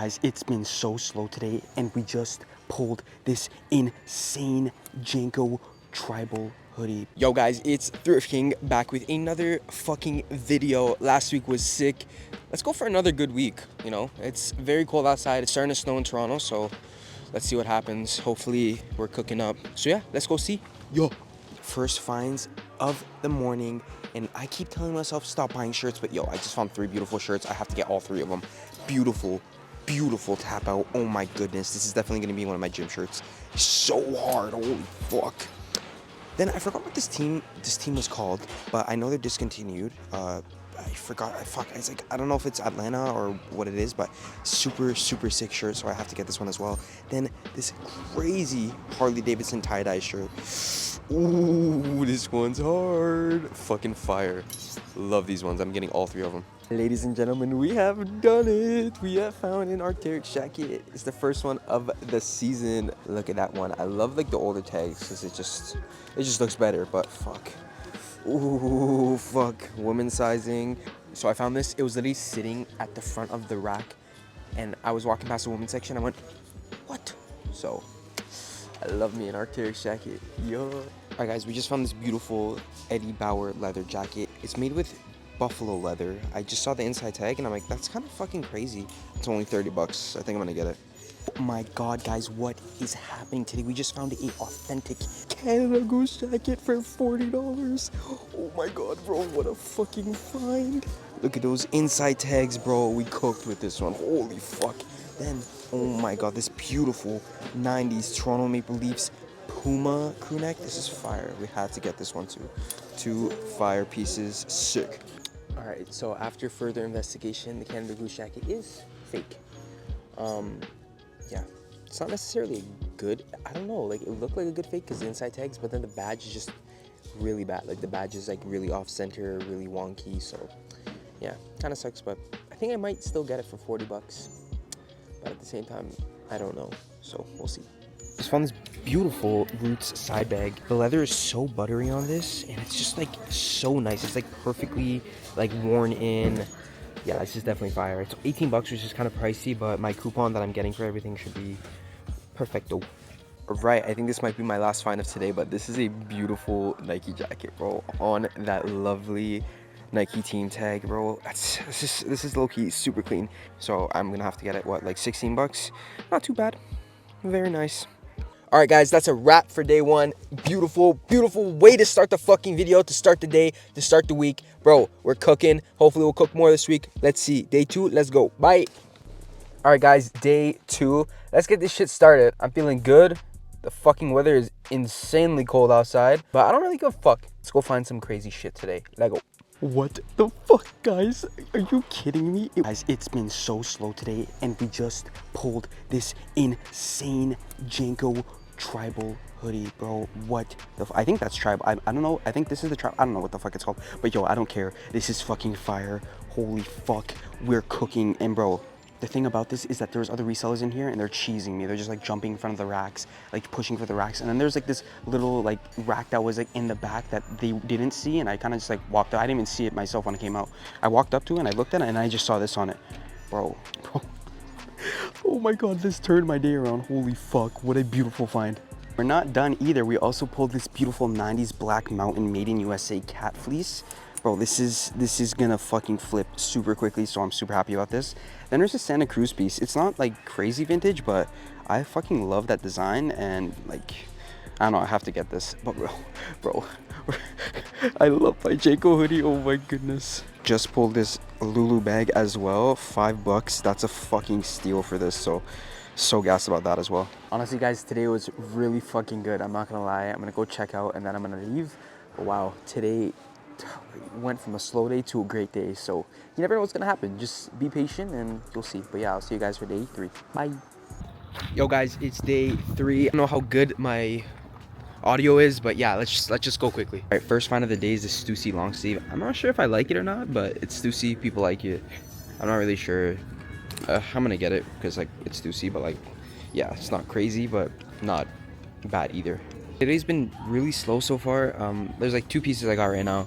Guys, it's been so slow today, and we just pulled this insane Jnco tribal hoodie. Yo guys, it's Thrift King back with another fucking video. Last week was sick. Let's go for another good week. You know, it's very cold outside. It's starting to snow in Toronto, so let's see what happens. Hopefully we're cooking up. So yeah, let's go see. Yo, first finds of the morning, and I keep telling myself stop buying shirts, but yo, I just found 3 beautiful shirts. I have to get all 3 of them. Beautiful tap out. Oh my goodness, this is definitely gonna be one of my gym shirts. So hard, holy fuck. Then I forgot what this team was called, but I know they're discontinued. I forgot. It's like, I don't know if it's Atlanta or what it is, but super sick shirt, so I have to get this one as well. Then this crazy Harley Davidson tie-dye shirt. Ooh, this one's hard. Fucking fire. Love these ones. I'm getting all 3 of them. Ladies and gentlemen, we have done it. We have found an Arc'teryx jacket. It's the first one of the season. Look at that one. I love like the older tags because it just looks better, but fuck. Ooh, fuck. Women's sizing. So I found this. It was literally sitting at the front of the rack, and I was walking past the women's section. I went, what? So I love me an Arc'teryx jacket. Yo. All right, guys, we just found this beautiful Eddie Bauer leather jacket. It's made with buffalo leather. I just saw the inside tag and I'm like, that's kind of fucking crazy. It's only 30 bucks. I think I'm gonna get it. Oh my god, guys, what is happening today? We just found a authentic Canada Goose jacket for $40. Oh my god, bro, what a fucking find. Look at those inside tags, bro. We cooked with this one. Holy fuck. Then, oh my god, this beautiful 90s Toronto Maple Leafs Puma crew neck. This is fire. We had to get this one too. 2 fire pieces. Sick. All right, so after further investigation, the Canada Goose jacket is fake. Yeah, it's not necessarily good. I don't know, like it looked like a good fake because the inside tags, but then the badge is just really bad. Like the badge is like really off center, really wonky. So yeah, kind of sucks, but I think I might still get it for 40 bucks. But at the same time, I don't know. So we'll see. Just found this beautiful Roots side bag. The leather is so buttery on this, and it's just like so nice. It's like perfectly like worn in. Yeah, this is definitely fire. It's 18 bucks, which is kind of pricey, but my coupon that I'm getting for everything should be perfecto. Right, I think this might be my last find of today, but this is a beautiful Nike jacket, bro, on that lovely Nike team tag, bro. This is low-key super clean. So I'm gonna have to get it, what, like 16 bucks? Not too bad. Very nice. All right, guys, that's a wrap for day 1. Beautiful way to start the fucking video, to start the day, to start the week. Bro, we're cooking. Hopefully we'll cook more this week. Let's see. Day 2, let's go. Bye. All right, guys, day 2. Let's get this shit started. I'm feeling good. The fucking weather is insanely cold outside, but I don't really give a fuck. Let's go find some crazy shit today. Let's go. What the fuck, guys? Are you kidding me? Guys, it's been so slow today, and we just pulled this insane Jnco tribal hoodie, bro. What the I think that's tribal. I don't know. I think this is the tribe. I don't know what the fuck it's called, but yo, I don't care. This is fucking fire. Holy fuck, we're cooking. And bro, the thing about this is that there's other resellers in here, and they're cheesing me. They're just like jumping in front of the racks, like pushing for the racks. And then there's like this little like rack that was like in the back that they didn't see, and I kind of just like walked out. I didn't even see it myself when it came out. I walked up to it and I looked at it, and I just saw this on it, bro. Oh my god, this turned my day around. Holy fuck, what a beautiful find. We're not done either. We also pulled this beautiful 90s Black Mountain made in USA cat fleece. Bro, this is gonna fucking flip super quickly, so I'm super happy about this. Then there's a Santa Cruz piece. It's not like crazy vintage, but I fucking love that design, and like, I don't know, I have to get this. But bro, I love my Jnco hoodie. Oh my goodness. Just pulled this Lulu bag as well. 5 bucks. That's a fucking steal for this. So gassed about that as well. Honestly, guys, today was really fucking good. I'm not gonna lie. I'm gonna go check out and then I'm gonna leave. But wow, today went from a slow day to a great day. So you never know what's gonna happen. Just be patient and you'll see. But yeah, I'll see you guys for day 3. Bye. Yo, guys, it's day 3. I don't know how good my audio is, but yeah, let's just go quickly. All right, first find of the day is this Stussy long sleeve. I'm not sure if I like it or not, but it's Stussy. People like it. I'm not really sure. I'm gonna get it because like it's Stussy, but like, yeah, it's not crazy, but not bad either. Today's been really slow so far. There's like 2 pieces I got right now.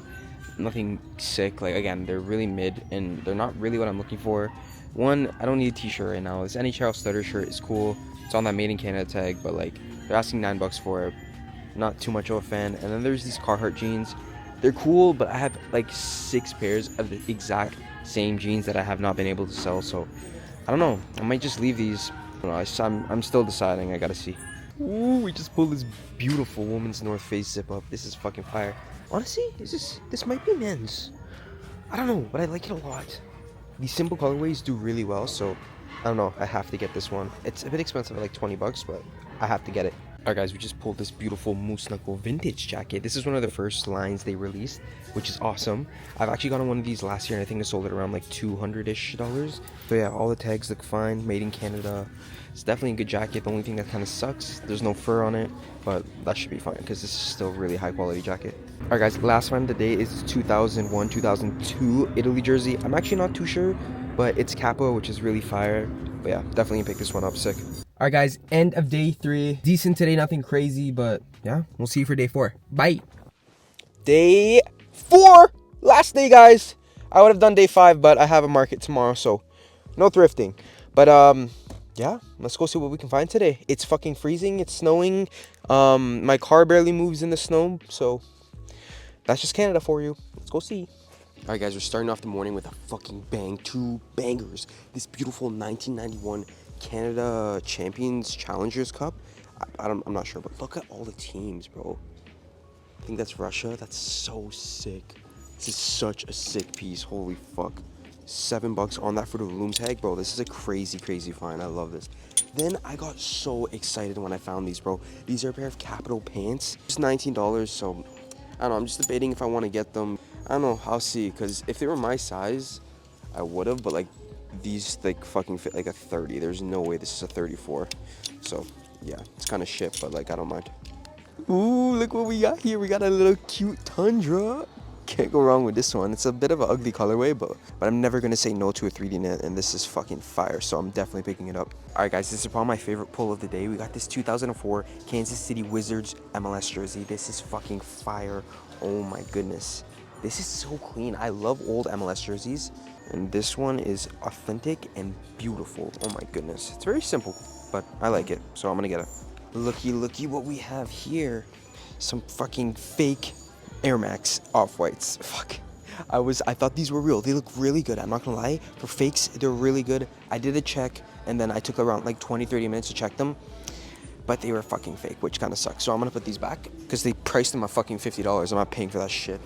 Nothing sick. Like again, they're really mid and they're not really what I'm looking for. One, I don't need a t-shirt right now. This NHL stutter shirt is cool. It's on that Made in Canada tag, but like they're asking $9 for it. Not too much of a fan. And then there's these Carhartt jeans. They're cool, but I have like 6 pairs of the exact same jeans that I have not been able to sell. So I don't know. I might just leave these. I don't know, I'm still deciding. I gotta see. Ooh, we just pulled this beautiful woman's North Face zip up. This is fucking fire. Honestly, this might be men's. I don't know, but I like it a lot. These simple colorways do really well, so I don't know. I have to get this one. It's a bit expensive, like $20, but I have to get it. Alright guys, we just pulled this beautiful Moose Knuckle vintage jacket. This is one of the first lines they released, which is awesome. I've actually gotten one of these last year, and I think I sold it around like $200-ish. So yeah, all the tags look fine. Made in Canada. It's definitely a good jacket. The only thing that kind of sucks, there's no fur on it, but that should be fine because this is still a really high quality jacket. Alright guys, last one of the day is 2001-2002 Italy jersey. I'm actually not too sure, but it's Capo, which is really fire. But yeah, definitely pick this one up. Sick. Alright guys, end of day 3. Decent today, nothing crazy, but yeah, we'll see you for day 4. Bye. Day 4! Last day, guys. I would have done day 5, but I have a market tomorrow, so no thrifting. But yeah, let's go see what we can find today. It's fucking freezing, it's snowing. My car barely moves in the snow, so that's just Canada for you. Let's go see. Alright guys, we're starting off the morning with a fucking bang. 2 bangers. This beautiful 1991 Canada Champions Challengers Cup. I'm not sure, but look at all the teams, bro. I think that's Russia. That's so sick. This is such a sick piece. Holy fuck. $7 on that Fruit of the Loom tag, bro. This is a crazy find. I love this. Then I got so excited when I found these, bro. These are a pair of Capital pants. Just $19, so I don't know. I'm just debating if I want to get them. I don't know. I'll see, because if they were my size, I would have, but like these like fucking fit like a 30. There's no way this is a 34. So yeah, it's kind of shit, but like I don't mind. Ooh, look what we got here. We got a little cute Tundra. Can't go wrong with this one. It's a bit of an ugly colorway, but I'm never gonna say no to a 3D knit, and this is fucking fire, so I'm definitely picking it up. All right guys, this is probably my favorite pull of the day. We got this 2004 Kansas City Wizards MLS jersey. This is fucking fire. Oh my goodness, this is so clean. I love old MLS jerseys, and this one is authentic and beautiful. Oh my goodness, it's very simple, but I like it, so I'm gonna get it. Looky what we have here. Some fucking fake Air Max Off-Whites. Fuck. I thought these were real. They look really good. I'm not gonna lie. For fakes, they're really good. I did a check, and then I took around like 20-30 minutes to check them, but they were fucking fake, which kind of sucks. So I'm gonna put these back because they priced them at fucking $50. I'm not paying for that shit.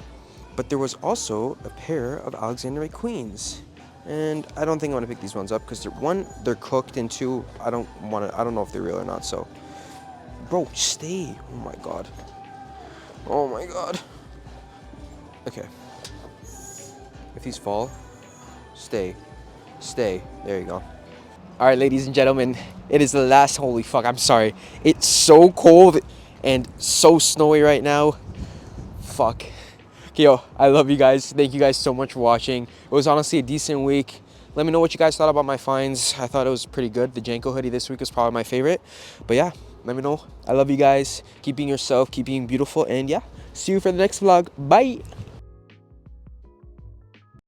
But there was also a pair of Alexander McQueens, and I don't think I want to pick these ones up because they're cooked, and 2, I don't know if they're real or not. So bro, stay. Oh my god. Oh my god. Okay. If these fall, stay. There you go. All right, ladies and gentlemen, it is the last. Holy fuck, I'm sorry. It's so cold and so snowy right now. Fuck. Okay, yo, I love you guys. Thank you guys so much for watching. It was honestly a decent week. Let me know what you guys thought about my finds. I thought it was pretty good. The Jnco hoodie this week was probably my favorite. But yeah, let me know. I love you guys. Keep being yourself, keep being beautiful, and yeah, see you for the next vlog. Bye.